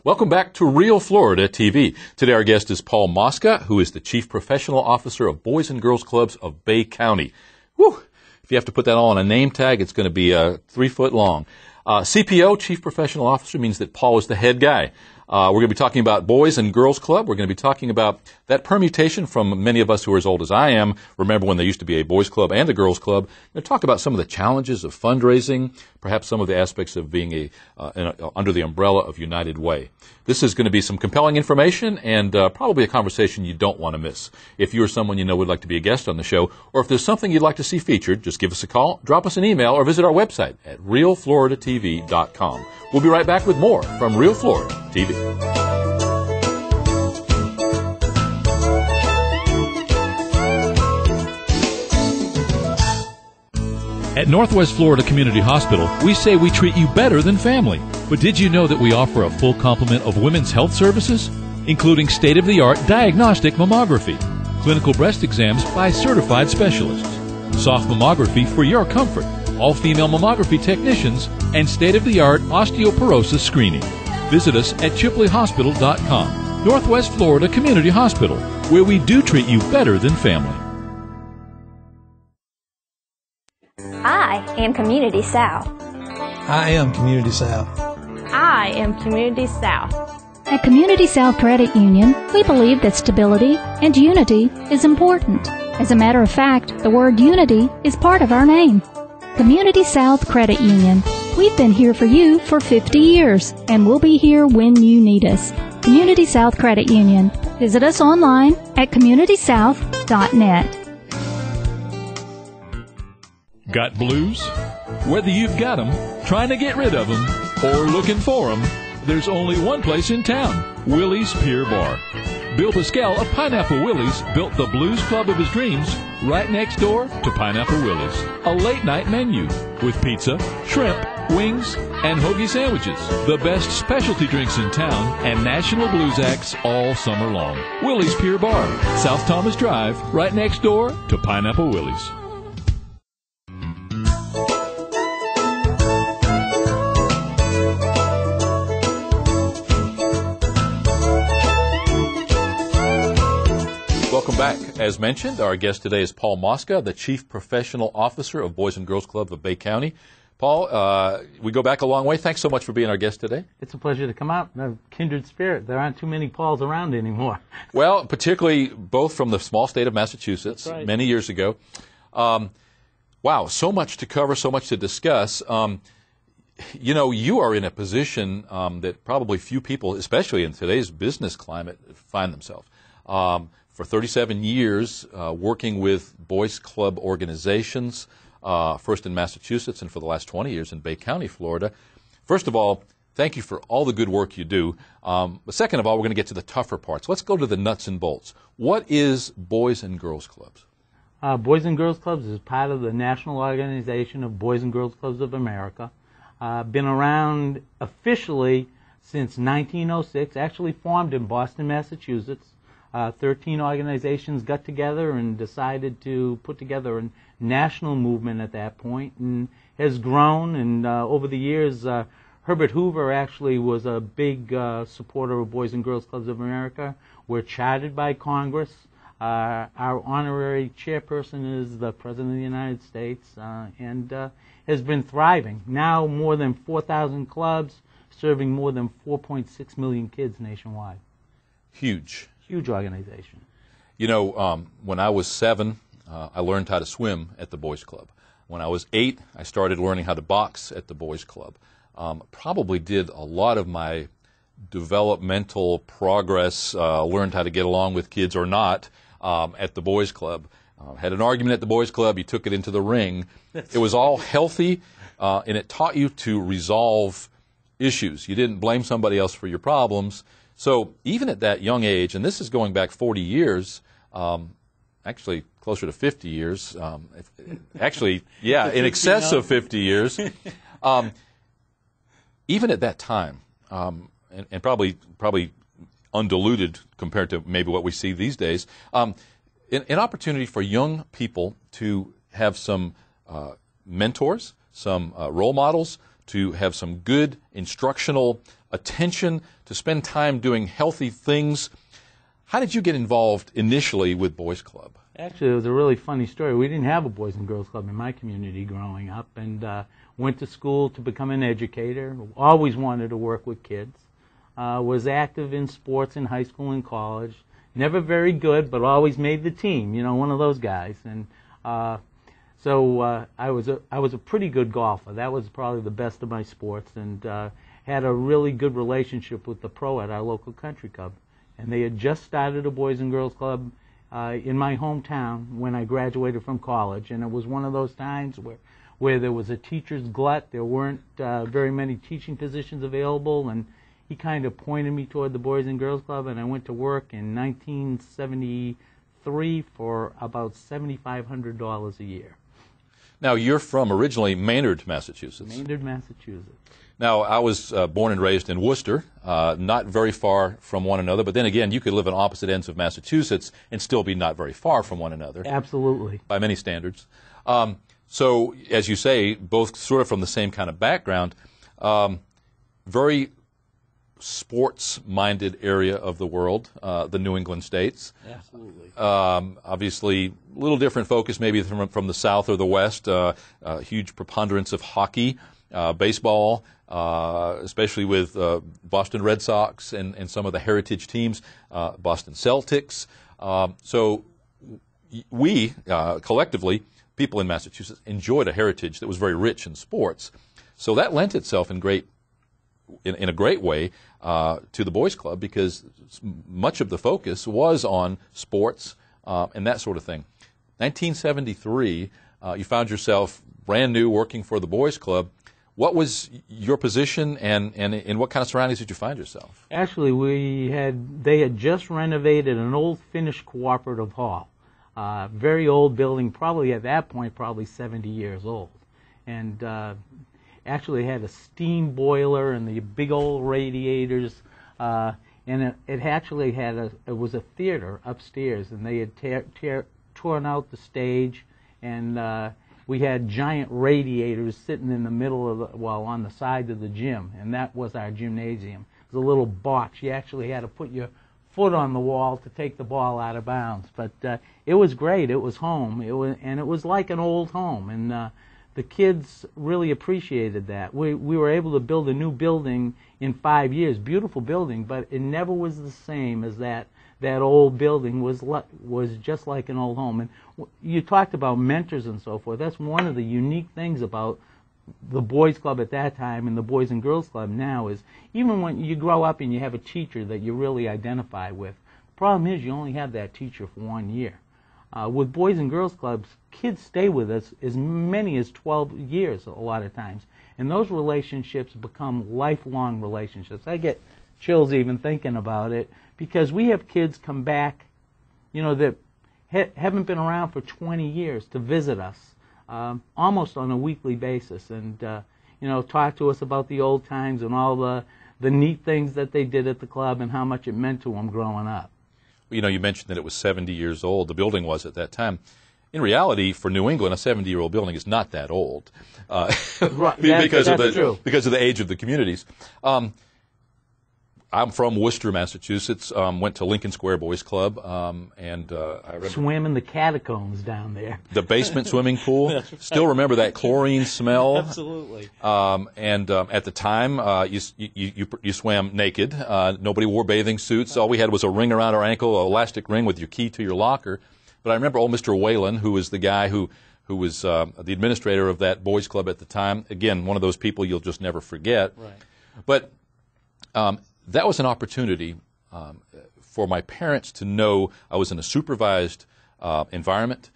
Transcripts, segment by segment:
Welcome back to Real Florida TV. Today our guest is Paul Mosca, who is the Chief Professional Officer of Boys and Girls Clubs of Bay County. Whew! If you have to put that all on a name tag, it's going to be 3 foot long. CPO, Chief Professional Officer, means that Paul is the head guy. We're going to be talking about Boys and Girls Club. We're going to be talking about that permutation from many of us who are as old as I am. Remember when there used to be a Boys Club and a Girls Club. We're going to talk about some of the challenges of fundraising, perhaps some of the aspects of being under the umbrella of United Way. This is going to be some compelling information and probably a conversation you don't want to miss. If you or someone you know would like to be a guest on the show, or if there's something you'd like to see featured, just give us a call, drop us an email, or visit our website at realfloridatv.com. We'll be right back with more from Real Florida TV. At Northwest Florida Community Hospital, we say we treat you better than family. But did you know that we offer a full complement of women's health services, including state-of-the-art diagnostic mammography, clinical breast exams by certified specialists, soft mammography for your comfort, all-female mammography technicians, and state-of-the-art osteoporosis screening. Visit us at ChipleyHospital.com. Northwest Florida Community Hospital, where we do treat you better than family. I am Community South. I am Community South. I am Community South. At Community South Credit Union, we believe that stability and unity is important. As a matter of fact, the word unity is part of our name. Community South Credit Union. We've been here for you for 50 years, and we'll be here when you need us. Community South Credit Union. Visit us online at communitysouth.net. Got blues? Whether you've got them, trying to get rid of them, or looking for them, there's only one place in town, Willie's Pier Bar. Bill Pascal of Pineapple Willie's built the blues club of his dreams right next door to Pineapple Willie's. A late-night menu with pizza, shrimp, wings, and hoagie sandwiches. The best specialty drinks in town and national blues acts all summer long. Willie's Pier Bar, South Thomas Drive, right next door to Pineapple Willie's. Welcome back. As mentioned, our guest today is Paul Mosca, the Chief Professional Officer of Boys and Girls Clubs of Bay County. Paul, we go back a long way. Thanks so much for being our guest today. It's a pleasure to come out. Kindred spirit. There aren't too many Pauls around anymore. Well, particularly both from the small state of Massachusetts, right, many years ago. Wow, so much to cover, so much to discuss. You know, you are in a position that probably few people, especially in today's business climate, find themselves. For 37 years, working with boys club organizations, first in Massachusetts and for the last 20 years in Bay County, Florida. First of all, thank you for all the good work you do. But second of all, we're going to get to the tougher parts. Let's go to the nuts and bolts. What is Boys and Girls Clubs? Boys and Girls Clubs is part of the National Organization of Boys and Girls Clubs of America. Been around officially since 1906, actually formed in Boston, Massachusetts. 13 organizations got together and decided to put together a national movement at that point, and has grown. And over the years, Herbert Hoover actually was a big supporter of Boys and Girls Clubs of America. We're chartered by Congress. Our honorary chairperson is the President of the United States, and has been thriving. Now more than 4,000 clubs, serving more than 4.6 million kids nationwide. Huge. Huge organization. You know, when I was 7, I learned how to swim at the Boys Club. When I was 8, I started learning how to box at the Boys Club. Probably did a lot of my developmental progress, learned how to get along with kids or not at the Boys Club. Had an argument at the Boys Club, you took it into the ring. It was all healthy, and it taught you to resolve issues. You didn't blame somebody else for your problems. So even at that young age, and this is going back 40 years, actually closer to 50 years, actually, yeah, in excess of 50 years, even at that time, and probably undiluted compared to maybe what we see these days, an opportunity for young people to have some mentors, some role models, to have some good instructional attention, to spend time doing healthy things. How did you get involved initially with Boys Club? Actually, it was a really funny story. We didn't have a Boys and Girls Club in my community growing up, and went to school to become an educator. Always wanted to work with kids. Was active in sports in high school and college. Never very good, but always made the team. You know, one of those guys. And so I was a pretty good golfer. That was probably the best of my sports, and had a really good relationship with the pro at our local country club. And they had just started a Boys and Girls Club in my hometown when I graduated from college, and it was one of those times where there was a teacher's glut. There weren't very many teaching positions available, and he kind of pointed me toward the Boys and Girls Club, and I went to work in 1973 for about $7,500 a year. Now, you're from originally Maynard, Massachusetts. Maynard, Massachusetts. Now, I was born and raised in Worcester, not very far from one another, but then again, you could live on opposite ends of Massachusetts and still be not very far from one another. Absolutely. By many standards. So, as you say, both sort of from the same kind of background, very sports-minded area of the world, the New England states. Absolutely. Obviously, a little different focus maybe from the South or the West. Huge preponderance of hockey, baseball, especially with Boston Red Sox and some of the heritage teams, Boston Celtics. So we, collectively, people in Massachusetts, enjoyed a heritage that was very rich in sports. So that lent itself in a great way to the Boys Club, because much of the focus was on sports and that sort of thing. 1973, you found yourself brand new working for the Boys Club. What was your position, and in what kind of surroundings did you find yourself? Actually, they had just renovated an old Finnish cooperative hall. Very old building, probably at that point, probably 70 years old. And actually had a steam boiler and the big old radiators, and it actually had it was a theater upstairs, and they had torn out the stage, and we had giant radiators sitting in the middle of on the side of the gym, and that was our gymnasium. It was a little box. You actually had to put your foot on the wall to take the ball out of bounds, but it was great. It was home. It was like an old home, and the kids really appreciated that. We were able to build a new building in 5 years, beautiful building, but it never was the same as that old building was just like an old home. And you talked about mentors and so forth. That's one of the unique things about the Boys Club at that time and the Boys and Girls Club now is even when you grow up and you have a teacher that you really identify with, the problem is you only have that teacher for 1 year. With Boys and Girls Clubs, kids stay with us as many as 12 years a lot of times. And those relationships become lifelong relationships. I get chills even thinking about it because we have kids come back, that haven't been around for 20 years to visit us almost on a weekly basis and, talk to us about the old times and all the neat things that they did at the club and how much it meant to them growing up. You mentioned that it was 70 years old. The building was at that time. In reality, for New England, a 70-year-old building is not that old Right, because that's true. Because of the age of the communities. I'm from Worcester, Massachusetts. Went to Lincoln Square Boys Club, and I swam in the catacombs down there. The basement swimming pool. Right. Still remember that chlorine smell. Absolutely. And at the time, you swam naked. Nobody wore bathing suits. All we had was a ring around our ankle, an elastic ring with your key to your locker. But I remember old Mr. Whalen, who was the guy who was the administrator of that boys club at the time. Again, one of those people you'll just never forget. Right. But that was an opportunity for my parents to know I was in a supervised environment,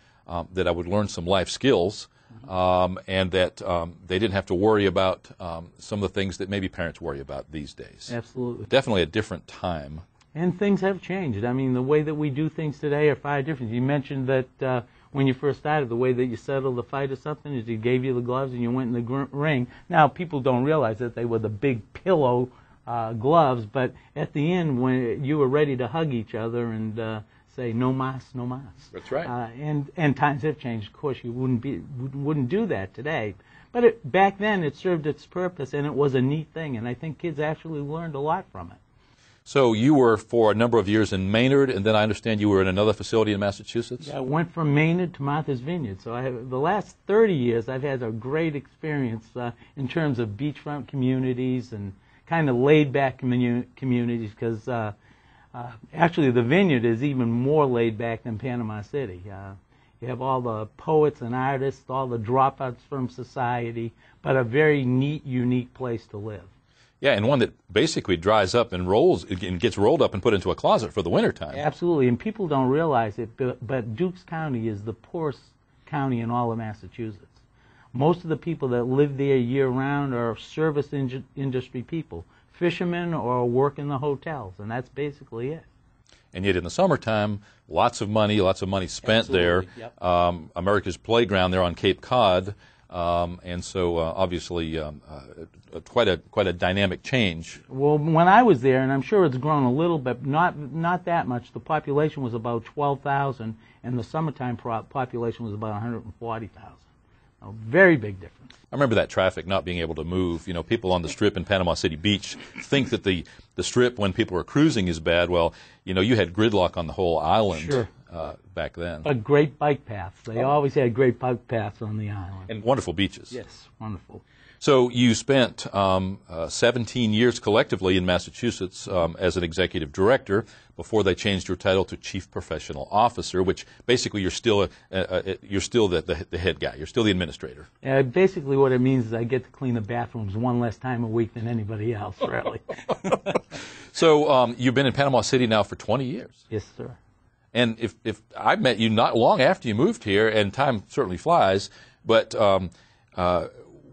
that I would learn some life skills, and that they didn't have to worry about some of the things that maybe parents worry about these days. Absolutely. Definitely a different time. And things have changed. I mean, the way that we do things today are far different. You mentioned that when you first started, the way that you settled the fight or something is he gave you the gloves and you went in the ring. Now, people don't realize that they were the big pillow gloves, but at the end, when you were ready to hug each other and say, no mas, no mas. That's right. And times have changed. Of course, you wouldn't do that today. But back then it served its purpose, and it was a neat thing, and I think kids actually learned a lot from it. So you were for a number of years in Maynard, and then I understand you were in another facility in Massachusetts? Yeah, I went from Maynard to Martha's Vineyard. So the last 30 years I've had a great experience in terms of beachfront communities and kind of laid-back communities, because actually the Vineyard is even more laid-back than Panama City. You have all the poets and artists, all the dropouts from society, but a very neat, unique place to live. Yeah, and one that basically dries up and rolls and gets rolled up and put into a closet for the wintertime. Absolutely, and people don't realize it, but Dukes County is the poorest county in all of Massachusetts. Most of the people that live there year-round are service industry people, fishermen or work in the hotels, and that's basically it. And yet in the summertime, lots of money spent there. Yep. America's Playground there on Cape Cod. And so obviously quite a dynamic change. Well, when I was there, and I'm sure it's grown a little bit, not that much, the population was about 12,000, and the summertime population was about 140,000. A very big difference. I remember that traffic not being able to move. You know, people on the Strip in Panama City Beach think that the Strip, when people are cruising, is bad. Well, you know, you had gridlock on the whole island. Sure. Back then. But great bike paths. They always had great bike paths on the island. And wonderful beaches. Yes, wonderful. So you spent 17 years collectively in Massachusetts as an executive director before they changed your title to chief professional officer, which basically you're still the head guy. You're still the administrator. Basically what it means is I get to clean the bathrooms one less time a week than anybody else, really. So you've been in Panama City now for 20 years. Yes, sir. And if I met you not long after you moved here, and time certainly flies, but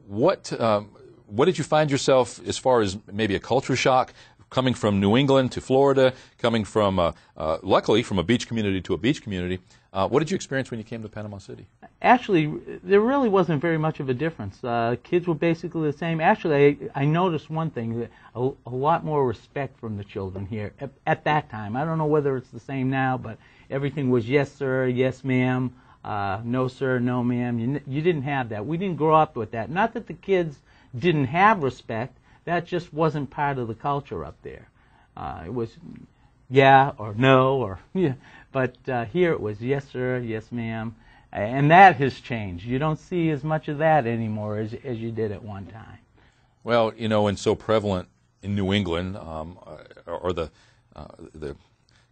what did you find yourself as far as maybe a culture shock coming from New England to Florida, coming from luckily from a beach community to a beach community? What did you experience when you came to Panama City? Actually, there really wasn't very much of a difference. Kids were basically the same. Actually, I noticed one thing, a lot more respect from the children here at that time. I don't know whether it's the same now, but everything was yes, sir, yes, ma'am, no, sir, no, ma'am. You didn't have that. We didn't grow up with that. Not that the kids didn't have respect. That just wasn't part of the culture up there. It was yeah or no or yeah. But here it was yes, sir, yes, ma'am. And that has changed. You don't see as much of that anymore as you did at one time. Well, you know, and so prevalent in New England are the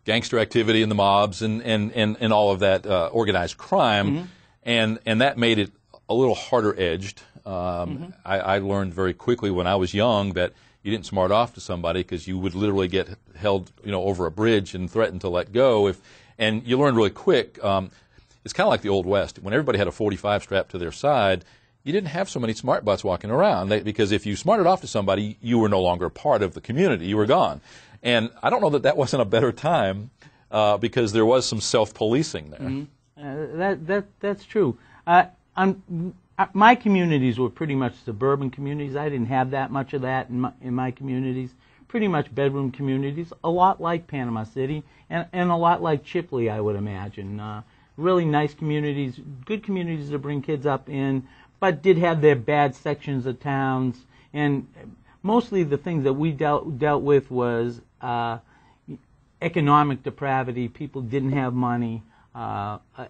gangster activity and the mobs and all of that organized crime, and that made it a little harder edged. I learned very quickly when I was young that you didn't smart off to somebody because you would literally get held, you know, over a bridge and threatened to let go. And you learn really quick. It's kind of like the Old West. When everybody had a .45 strapped to their side, you didn't have so many smart butts walking around because if you smarted off to somebody, you were no longer a part of the community. You were gone. And I don't know that wasn't a better time because there was some self-policing there. That's true. My communities were pretty much suburban communities. I didn't have that much of that in my communities. Pretty much bedroom communities, a lot like Panama City and a lot like Chipley, I would imagine. Really nice communities, good communities to bring kids up in, but did have their bad sections of towns. And mostly the things that we dealt with was economic depravity. People didn't have money.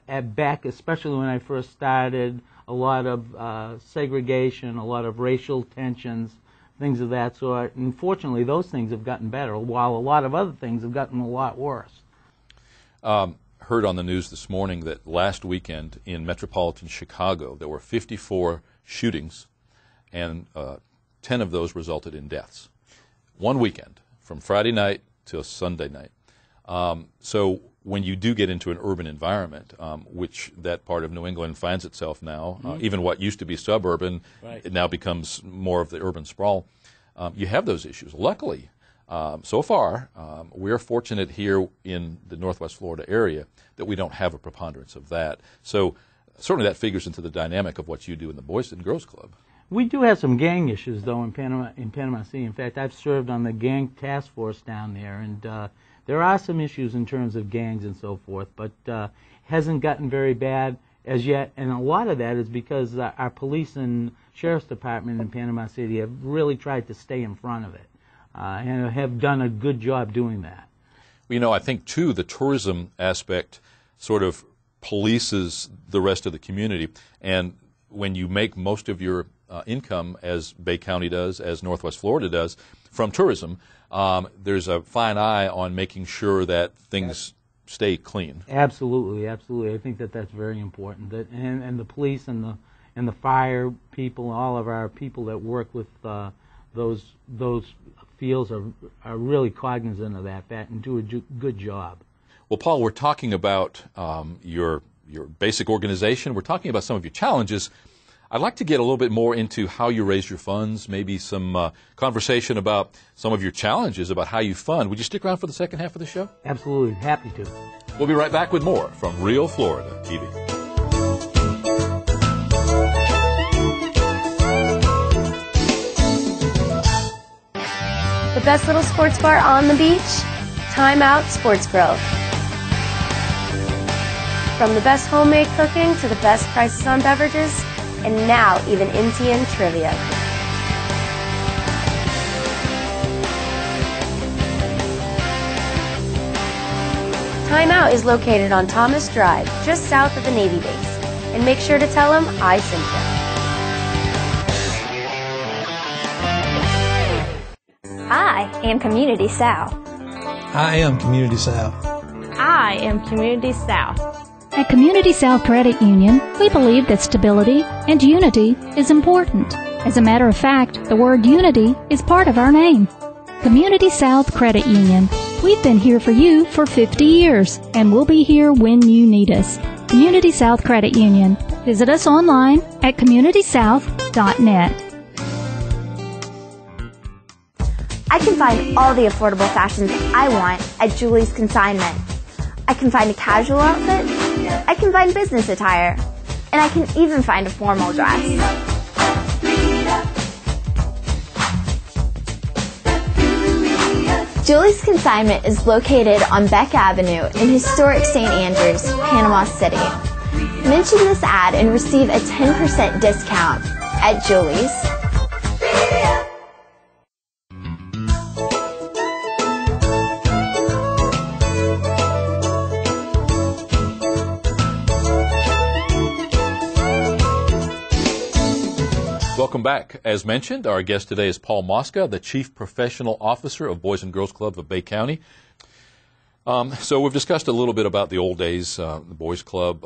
Especially when I first started, a lot of segregation, a lot of racial tensions, things of that sort. And fortunately, those things have gotten better, while a lot of other things have gotten a lot worse. Heard on the news this morning that last weekend in metropolitan Chicago, there were 54 shootings, and 10 of those resulted in deaths. One weekend, from Friday night to Sunday night. So when you do get into an urban environment, which that part of New England finds itself now, even what used to be suburban, it now becomes more of the urban sprawl, you have those issues. Luckily, so far, we're fortunate here in the Northwest Florida area that we don't have a preponderance of that. So certainly that figures into the dynamic of what you do in the Boys and Girls Club. We do have some gang issues, though, in Panama City. In fact, I've served on the gang task force down there, and there are some issues in terms of gangs and so forth, but hasn't gotten very bad. as yet, and a lot of that is because our police and sheriff's department in Panama City have really tried to stay in front of it, and have done a good job doing that. Well, I think, too, the tourism aspect sort of polices the rest of the community. And when you make most of your income, as Bay County does, as Northwest Florida does, from tourism, there's a fine eye on making sure that things stay clean. Absolutely, absolutely. I think that's very important. And the police and the fire people, all of our people that work with those fields are really cognizant of that and do a good job. Well, Paul, we're talking about your basic organization. We're talking about some of your challenges. I'd like to get a little bit more into how you raise your funds, maybe some conversation about some of your challenges, about how you fund. Would you stick around for the second half of the show? Absolutely. Happy to. We'll be right back with more from Real Florida TV. The best little sports bar on the beach? Time Out Sports Grill. From the best homemade cooking to the best prices on beverages, and now even Indian trivia. Time Out is located on Thomas Drive, just south of the Navy base. And make sure to tell them I sent you. I am Community South. I am Community South. I am Community South. At Community South Credit Union, we believe that stability and unity is important. As a matter of fact, the word unity is part of our name. Community South Credit Union. We've been here for you for 50 years, and we'll be here when you need us. Community South Credit Union. Visit us online at communitysouth.net. I can find all the affordable fashions I want at Julie's Consignment. I can find a casual outfit, I can find business attire, and I can even find a formal dress. Julie's Consignment is located on Beck Avenue in historic St. Andrews, Panama City. Mention this ad and receive a 10% discount at Julie's. Welcome back. As mentioned, our guest today is Paul Mosca, the Chief Professional Officer of Boys and Girls Clubs of Bay County. So we've discussed a little bit about the old days, the Boys Club.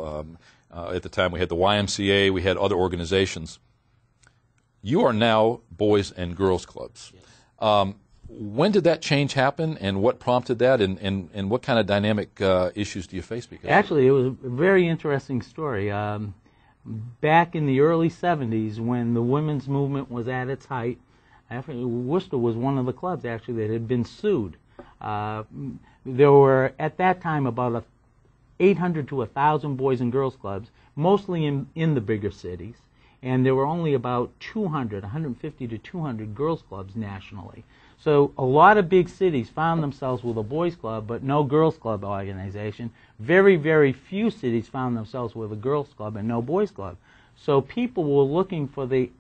At the time we had the YMCA, we had other organizations. You are now Boys and Girls Clubs. Yes. When did that change happen, and what prompted that, and what kind of dynamic issues do you face? Actually, it was a very interesting story. Back in the early 70s, when the women's movement was at its height, Worcester was one of the clubs, actually, that had been sued. There were, at that time, about 800 to 1,000 boys and girls clubs, mostly in the bigger cities, and there were only about 150 to 200 girls clubs nationally. So a lot of big cities found themselves with a boys club but no girls club organization. Very, very few cities found themselves with a girls club and no boys club. So people were looking for the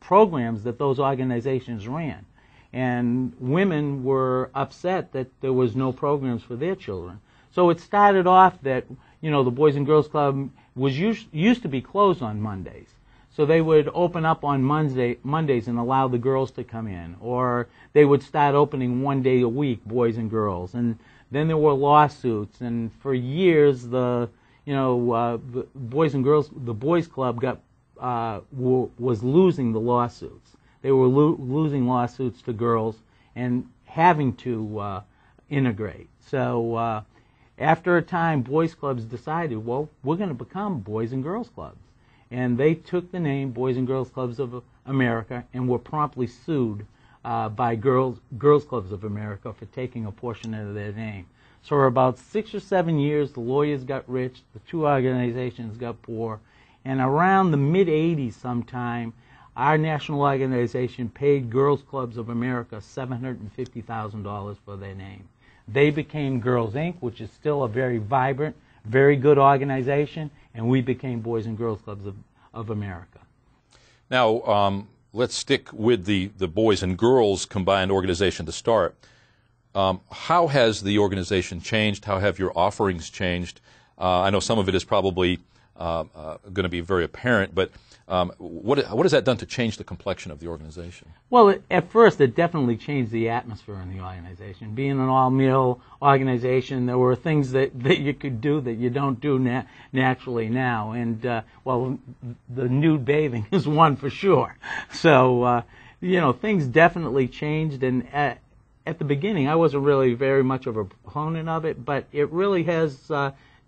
programs that those organizations ran. And women were upset that there was no programs for their children. So it started off that, the Boys and Girls Club was used to be closed on Mondays. So they would open up on Mondays and allow the girls to come in, or they would start opening one day a week, boys and girls. And then there were lawsuits, and for years the Boys and Girls, the Boys Club was losing the lawsuits. They were losing lawsuits to girls and having to integrate. So after a time, boys clubs decided, well, we're going to become Boys and Girls Clubs. And they took the name Boys and Girls Clubs of America and were promptly sued by Girls Clubs of America for taking a portion of their name. So for about 6 or 7 years, the lawyers got rich, the two organizations got poor, and around the mid-'80s sometime, our national organization paid Girls Clubs of America $750,000 for their name. They became Girls Inc., which is still a very vibrant, very good organization, and we became Boys and Girls Clubs of America. Now, let's stick with the Boys and Girls Combined organization to start. How has the organization changed? How have your offerings changed? I know some of it is probably going to be very apparent, but what has that done to change the complexion of the organization? Well, at first, it definitely changed the atmosphere in the organization. Being an all-male organization, there were things that you could do that you don't do naturally now. And, well, the nude bathing is one for sure. So, things definitely changed. And at the beginning, I wasn't really very much of a proponent of it, but it really has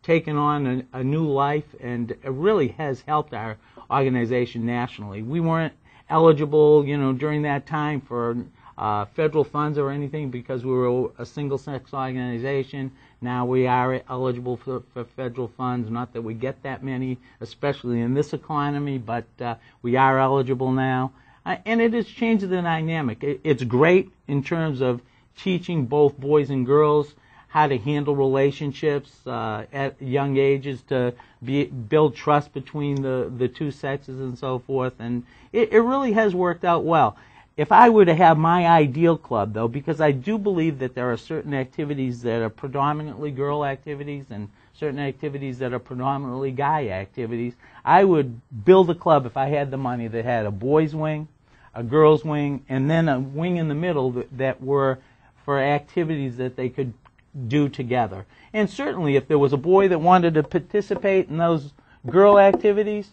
taken on a new life, and it really has helped our organization nationally. We weren't eligible, during that time for federal funds or anything because we were a single-sex organization. Now we are eligible for federal funds. Not that we get that many, especially in this economy, but we are eligible now. And it has changed the dynamic. It's great in terms of teaching both boys and girls how to handle relationships at young ages, to build trust between the two sexes and so forth. And it really has worked out well. If I were to have my ideal club, though, because I do believe that there are certain activities that are predominantly girl activities and certain activities that are predominantly guy activities, I would build a club, if I had the money, that had a boys' wing, a girls' wing, and then a wing in the middle that were for activities that they could do together. And certainly if there was a boy that wanted to participate in those girl activities,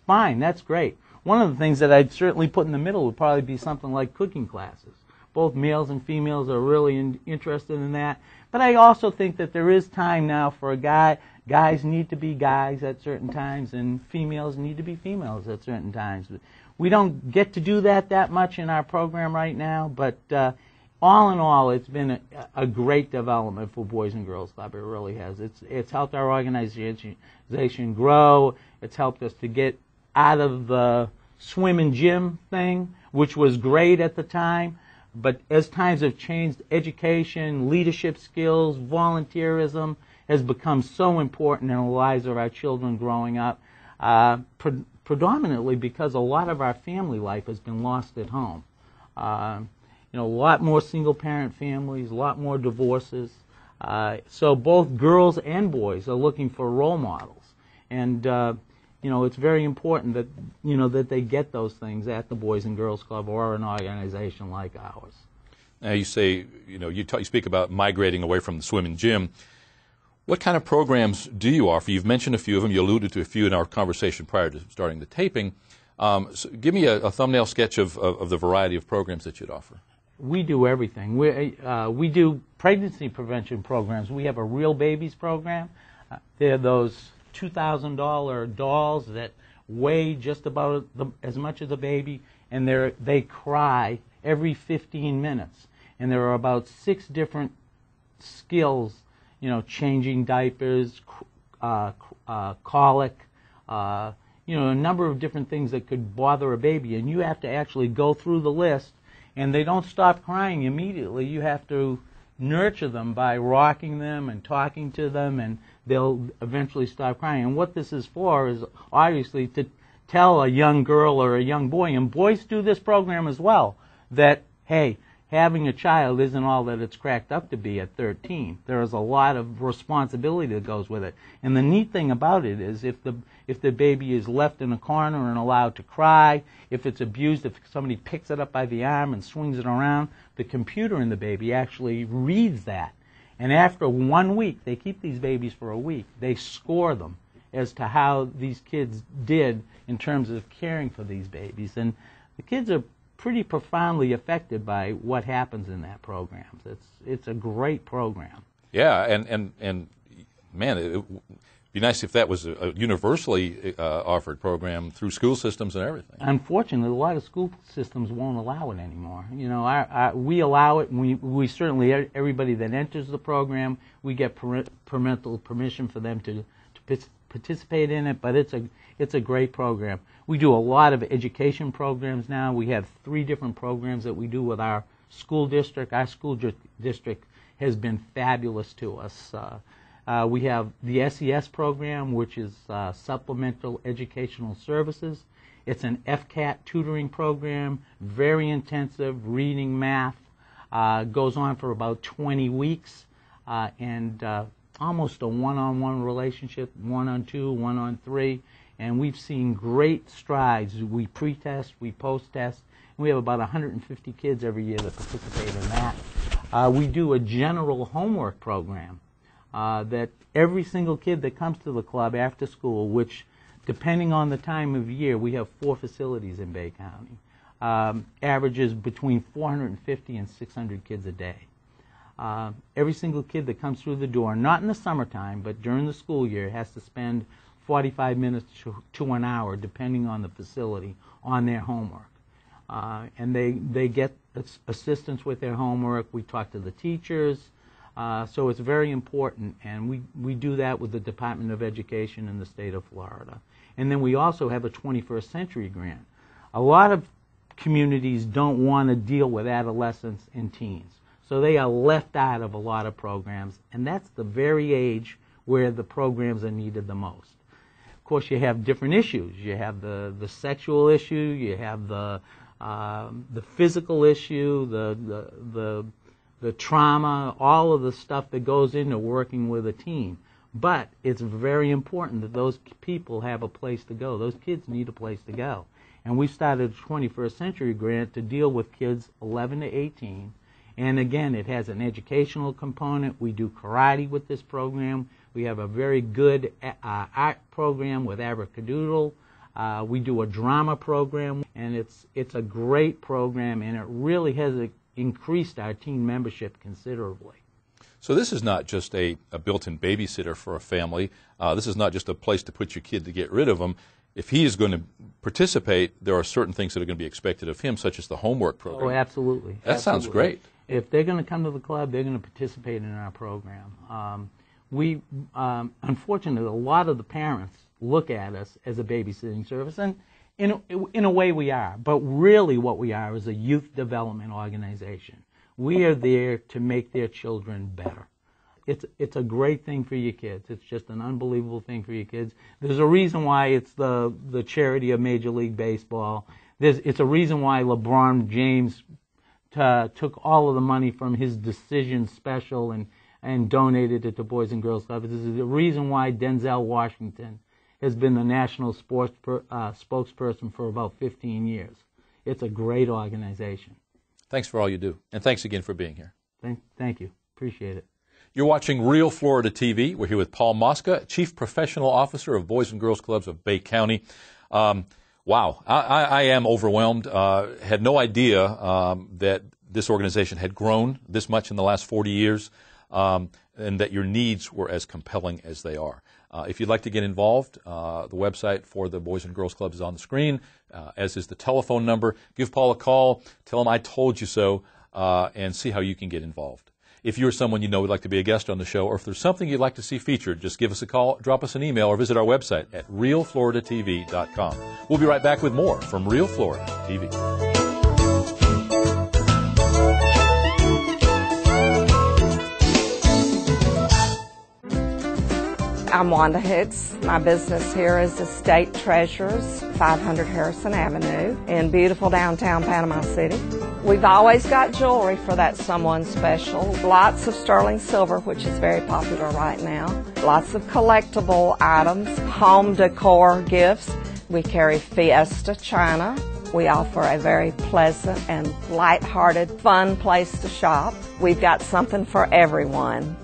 fine, that's great. One of the things that I'd certainly put in the middle would probably be something like cooking classes. Both males and females are really interested in that. But I also think that there is time now for a guy. Guys need to be guys at certain times, and females need to be females at certain times. We don't get to do that much in our program right now, but all in all, it's been a great development for Boys and Girls Club. It really has. It's helped our organization grow. It's helped us to get out of the swim and gym thing, which was great at the time. But as times have changed, education, leadership skills, volunteerism has become so important in the lives of our children growing up, predominantly because a lot of our family life has been lost at home. A lot more single-parent families, a lot more divorces. So both girls and boys are looking for role models. And, it's very important that, that they get those things at the Boys and Girls Club or an organization like ours. Now you say, you speak about migrating away from the swim and gym. What kind of programs do you offer? You've mentioned a few of them. You alluded to a few in our conversation prior to starting the taping. So give me a thumbnail sketch of the variety of programs that you'd offer. We do everything. We do pregnancy prevention programs. We have a Real Babies program. They're those $2,000 dolls that weigh just about as much as a baby, and they cry every 15 minutes. And there are about 6 different skills, changing diapers, colic, a number of different things that could bother a baby. And you have to actually go through the list. And they don't stop crying immediately. You have to nurture them by rocking them and talking to them, and they'll eventually stop crying. And what this is for is obviously to tell a young girl or a young boy, and boys do this program as well, that, hey, having a child isn't all that it's cracked up to be at 13. There is a lot of responsibility that goes with it. And the neat thing about it is if the baby is left in a corner and allowed to cry, if it's abused, if somebody picks it up by the arm and swings it around, the computer in the baby actually reads that. And after 1 week, they keep these babies for a week, they score them as to how these kids did in terms of caring for these babies. And the kids are pretty profoundly affected by what happens in that program. It's a great program. Yeah, and man, it would be nice if that was a universally offered program through school systems and everything. Unfortunately, a lot of school systems won't allow it anymore. We allow it, and we certainly, everybody that enters the program, we get parental permission for them to participate in it, but it's a great program. We do a lot of education programs now. We have 3 different programs that we do with our school district. Our school district has been fabulous to us. We have the SES program, which is Supplemental Educational Services. It's an FCAT tutoring program, very intensive, reading, math, goes on for about 20 weeks, and almost a one-on-one relationship, one-on-two, one-on-three, and we've seen great strides. We pre-test, we post-test, and we have about 150 kids every year that participate in that. We do a general homework program that every single kid that comes to the club after school, which depending on the time of year, we have 4 facilities in Bay County, averages between 450 and 600 kids a day. Every single kid that comes through the door, not in the summertime, but during the school year, has to spend 45 minutes to an hour, depending on the facility, on their homework. And they get assistance with their homework. We talk to the teachers. So it's very important, and we do that with the Department of Education in the state of Florida. And then we also have a 21st Century Grant. A lot of communities don't want to deal with adolescents and teens, so they are left out of a lot of programs, and that's the very age where the programs are needed the most. Of course, you have different issues. You have the sexual issue, you have the physical issue, the trauma, all of the stuff that goes into working with a teen. But it's very important that those people have a place to go. Those kids need a place to go. And we started a 21st Century Grant to deal with kids 11 to 18. And again, it has an educational component. We do karate with this program. We have a very good art program with Abracadoodle. We do a drama program, and it's a great program, and it really has increased our teen membership considerably. So this is not just a built-in babysitter for a family. This is not just a place to put your kid to get rid of them. If he is going to participate, there are certain things that are going to be expected of him, such as the homework program. Oh, absolutely. That sounds great. If they're going to come to the club, they're going to participate in our program. Unfortunately, a lot of the parents look at us as a babysitting service, and in a way we are, but really what we are is a youth development organization. We are there to make their children better. It's a great thing for your kids. It's just an unbelievable thing for your kids. There's a reason why it's the charity of Major League Baseball. It's a reason why LeBron James took all of the money from his Decision special and donated it to Boys and Girls Club. This is the reason why Denzel Washington has been the national sports spokesperson for about 15 years. It's a great organization. Thanks for all you do, and thanks again for being here. Thank you. Appreciate it. You're watching Real Florida TV. We're here with Paul Mosca, Chief Professional Officer of Boys and Girls Clubs of Bay County. Wow, I am overwhelmed. Had no idea that this organization had grown this much in the last 40 years, and that your needs were as compelling as they are. If you'd like to get involved, the website for the Boys and Girls Clubs is on the screen, as is the telephone number. Give Paul a call, tell him I told you so, and see how you can get involved. If you're someone you know would like to be a guest on the show, or if there's something you'd like to see featured, just give us a call, drop us an email, or visit our website at realfloridatv.com. We'll be right back with more from Real Florida TV. I'm Wanda Hicks. My business here is Estate Treasures, 500 Harrison Avenue in beautiful downtown Panama City. We've always got jewelry for that someone special. Lots of sterling silver, which is very popular right now. Lots of collectible items, home decor gifts. We carry Fiesta china. We offer a very pleasant and light-hearted, fun place to shop. We've got something for everyone.